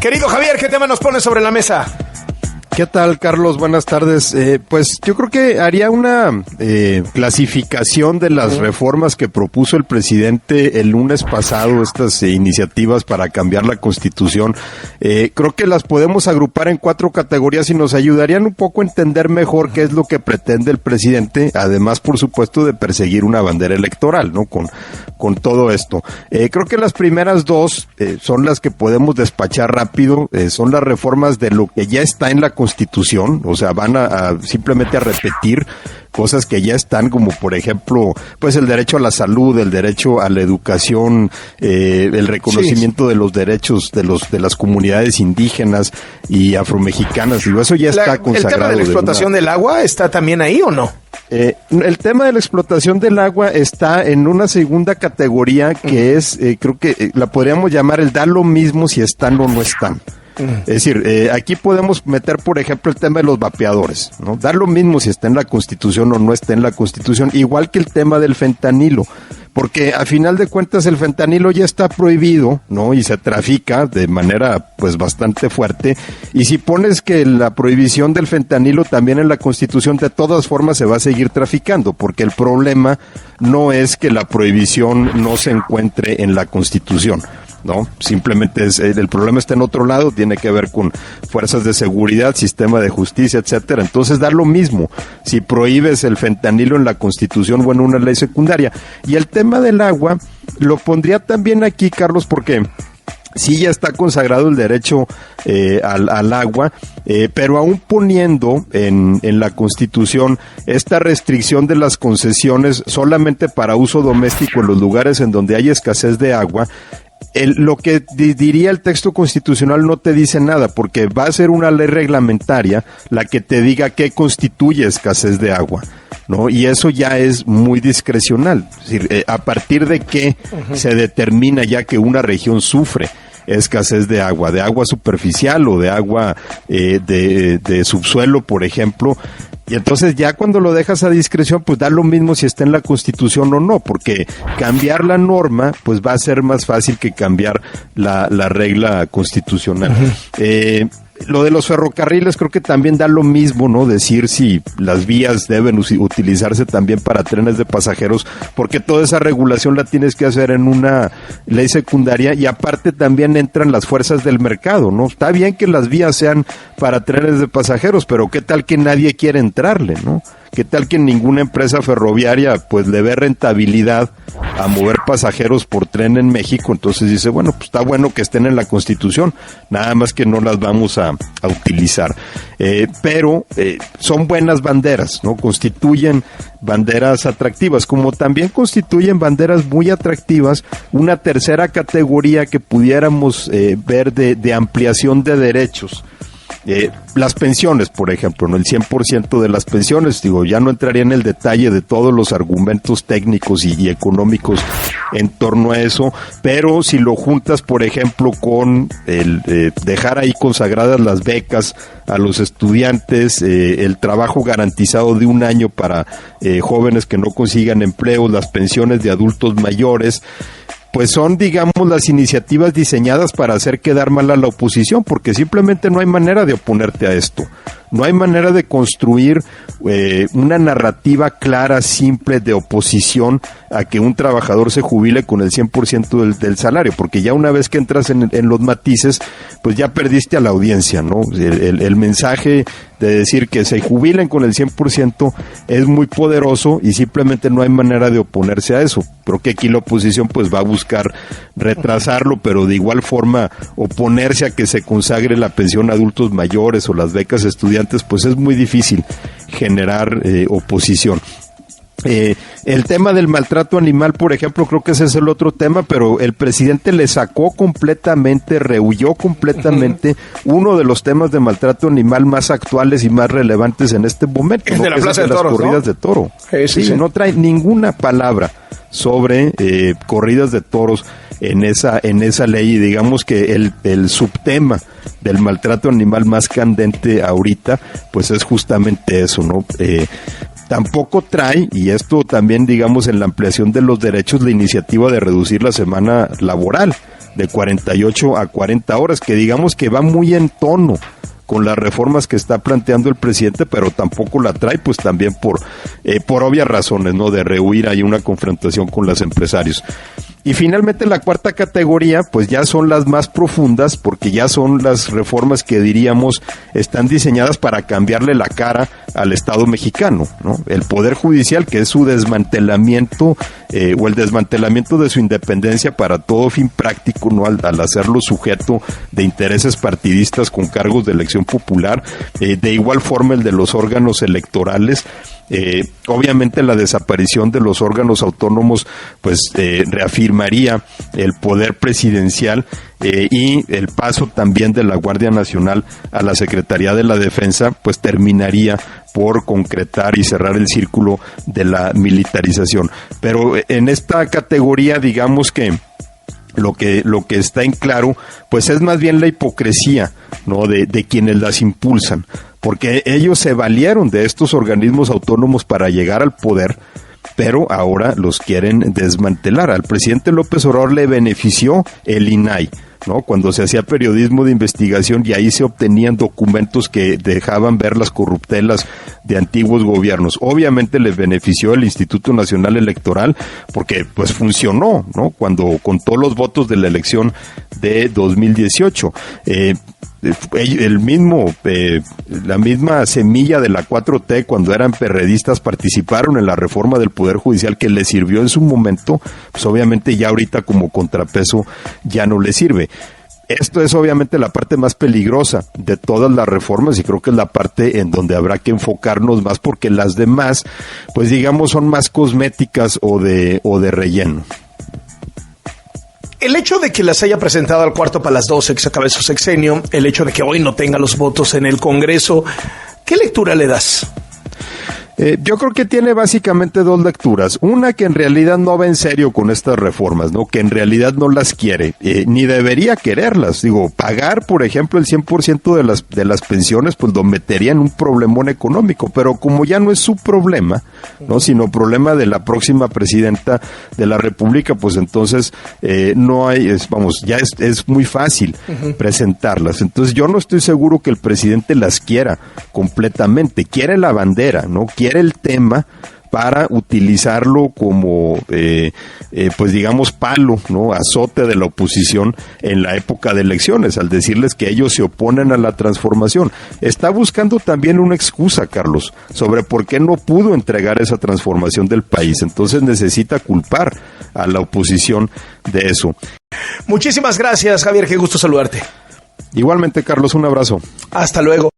Querido Javier, ¿qué tema nos pones sobre la mesa? ¿Qué tal, Carlos? Buenas tardes. Pues yo creo que haría una clasificación de las reformas que propuso el presidente el lunes pasado, estas iniciativas para cambiar la Constitución. Creo que las podemos agrupar en 4 categorías y nos ayudarían un poco a entender mejor qué es lo que pretende el presidente, además, por supuesto, de perseguir una bandera electoral, ¿no? Con todo esto. Creo que las primeras 2 son las que podemos despachar rápido, son las reformas de lo que ya está en la Constitución, o sea, van a simplemente a repetir cosas que ya están, como por ejemplo, pues el derecho a la salud, el derecho a la educación, el reconocimiento de los derechos de las comunidades indígenas y afromexicanas. Digo, eso ya está consagrado. ¿El tema de la explotación del agua está también ahí o no? El tema de la explotación del agua está en una segunda categoría que es, creo que la podríamos llamar el da lo mismo si están o no están. Es decir, aquí podemos meter, por ejemplo, el tema de los vapeadores, ¿no? Da lo mismo si está en la Constitución o no está en la Constitución, igual que el tema del fentanilo, porque a final de cuentas el fentanilo ya está prohibido, ¿no? Y se trafica de manera, pues, bastante fuerte, y si pones que la prohibición del fentanilo también en la Constitución, de todas formas se va a seguir traficando, porque el problema no es que la prohibición no se encuentre en la Constitución, ¿no? Simplemente el problema está en otro lado, tiene que ver con fuerzas de seguridad, sistema de justicia, etcétera. Entonces da lo mismo si prohíbes el fentanilo en la Constitución o en una ley secundaria. Y el tema del agua lo pondría también aquí, Carlos, porque sí ya está consagrado el derecho al agua, pero aún poniendo en la Constitución esta restricción de las concesiones solamente para uso doméstico en los lugares en donde hay escasez de agua, lo que diría el texto constitucional no te dice nada, porque va a ser una ley reglamentaria la que te diga qué constituye escasez de agua, ¿no? Y eso ya es muy discrecional. Es decir, a partir de qué se determina ya que una región sufre escasez de agua superficial o de agua de subsuelo, por ejemplo. Y entonces ya cuando lo dejas a discreción, pues da lo mismo si está en la Constitución o no, porque cambiar la norma, pues va a ser más fácil que cambiar la regla constitucional. Lo de los ferrocarriles creo que también da lo mismo, ¿no? Decir si las vías deben utilizarse también para trenes de pasajeros, porque toda esa regulación la tienes que hacer en una ley secundaria, y aparte también entran las fuerzas del mercado, ¿no? Está bien que las vías sean para trenes de pasajeros, pero ¿qué tal que nadie quiere entrarle, ¿no? ¿Qué tal que ninguna empresa ferroviaria pues le ve rentabilidad a mover pasajeros por tren en México? Entonces dice, bueno, pues está bueno que estén en la Constitución, nada más que no las vamos a utilizar. Pero son buenas banderas, ¿no? Constituyen banderas atractivas, como también constituyen banderas muy atractivas una tercera categoría que pudiéramos ver de ampliación de derechos. Las pensiones, por ejemplo, ¿no? El 100% de las pensiones, digo, ya no entraría en el detalle de todos los argumentos técnicos y económicos en torno a eso, pero si lo juntas, por ejemplo, con el dejar ahí consagradas las becas a los estudiantes, el trabajo garantizado de 1 año para jóvenes que no consigan empleo, las pensiones de adultos mayores, pues son, digamos, las iniciativas diseñadas para hacer quedar mal a la oposición, porque simplemente no hay manera de oponerte a esto. No hay manera de construir una narrativa clara, simple, de oposición a que un trabajador se jubile con el 100% del salario, porque ya una vez que entras en los matices, pues ya perdiste a la audiencia, ¿no? El mensaje de decir que se jubilen con el 100% es muy poderoso y simplemente no hay manera de oponerse a eso. Creo que aquí la oposición pues va a buscar retrasarlo, pero de igual forma oponerse a que se consagre la pensión a adultos mayores o las becas estudiantes, pues es muy difícil generar oposición. El tema del maltrato animal, por ejemplo, creo que ese es el otro tema, pero el presidente le sacó completamente, rehuyó completamente uno de los temas de maltrato animal más actuales y más relevantes en este momento, ¿no? De la Plaza de Toros, las corridas, ¿no? De toro. Sí. No trae ninguna palabra sobre corridas de toros en esa ley, y digamos que el subtema del maltrato animal más candente ahorita, pues es justamente eso, ¿no? Tampoco trae, y esto también digamos en la ampliación de los derechos, la iniciativa de reducir la semana laboral, de 48 a 40 horas, que digamos que va muy en tono con las reformas que está planteando el presidente, pero tampoco la trae, pues también por obvias razones, ¿no? De rehuir ahí una confrontación con los empresarios. Y finalmente la cuarta categoría, pues ya son las más profundas, porque ya son las reformas que diríamos están diseñadas para cambiarle la cara al Estado mexicano, ¿no? El Poder Judicial, que es su desmantelamiento, o el desmantelamiento de su independencia para todo fin práctico, ¿no? Al hacerlo sujeto de intereses partidistas con cargos de elección popular, de igual forma el de los órganos electorales. Obviamente la desaparición de los órganos autónomos pues reafirmaría el poder presidencial, y el paso también de la Guardia Nacional a la Secretaría de la Defensa pues terminaría por concretar y cerrar el círculo de la militarización. Pero en esta categoría digamos que lo que está en claro pues es más bien la hipocresía, ¿no? de quienes las impulsan, porque ellos se valieron de estos organismos autónomos para llegar al poder, pero ahora los quieren desmantelar. Al presidente López Obrador le benefició el INAI, ¿no? Cuando se hacía periodismo de investigación y ahí se obtenían documentos que dejaban ver las corruptelas de antiguos gobiernos. Obviamente les benefició el Instituto Nacional Electoral porque pues funcionó, ¿no? Cuando contó los votos de la elección de 2018. La misma semilla de la 4T cuando eran perredistas participaron en la reforma del Poder Judicial que les sirvió en su momento, pues obviamente ya ahorita como contrapeso ya no les sirve. Esto es obviamente la parte más peligrosa de todas las reformas y creo que es la parte en donde habrá que enfocarnos más porque las demás, pues digamos, son más cosméticas o de relleno. El hecho de que las haya presentado al cuarto para las 12, que se acabe su sexenio, el hecho de que hoy no tenga los votos en el Congreso, ¿qué lectura le das? Yo creo que tiene básicamente dos lecturas. Una, que en realidad no va en serio con estas reformas, ¿no? Que en realidad no las quiere, ni debería quererlas. Digo, pagar, por ejemplo, el 100% de las pensiones, pues lo metería en un problemón económico, pero como ya no es su problema, ¿no? Sino problema de la próxima presidenta de la República, pues entonces no hay, ya es muy fácil presentarlas. Entonces yo no estoy seguro que el presidente las quiera completamente. Quiere la bandera, ¿no? Quiere el tema para utilizarlo como, pues digamos, palo, ¿no? Azote de la oposición en la época de elecciones, al decirles que ellos se oponen a la transformación. Está buscando también una excusa, Carlos, sobre por qué no pudo entregar esa transformación del país. Entonces necesita culpar a la oposición de eso. Muchísimas gracias, Javier, qué gusto saludarte. Igualmente, Carlos, un abrazo. Hasta luego.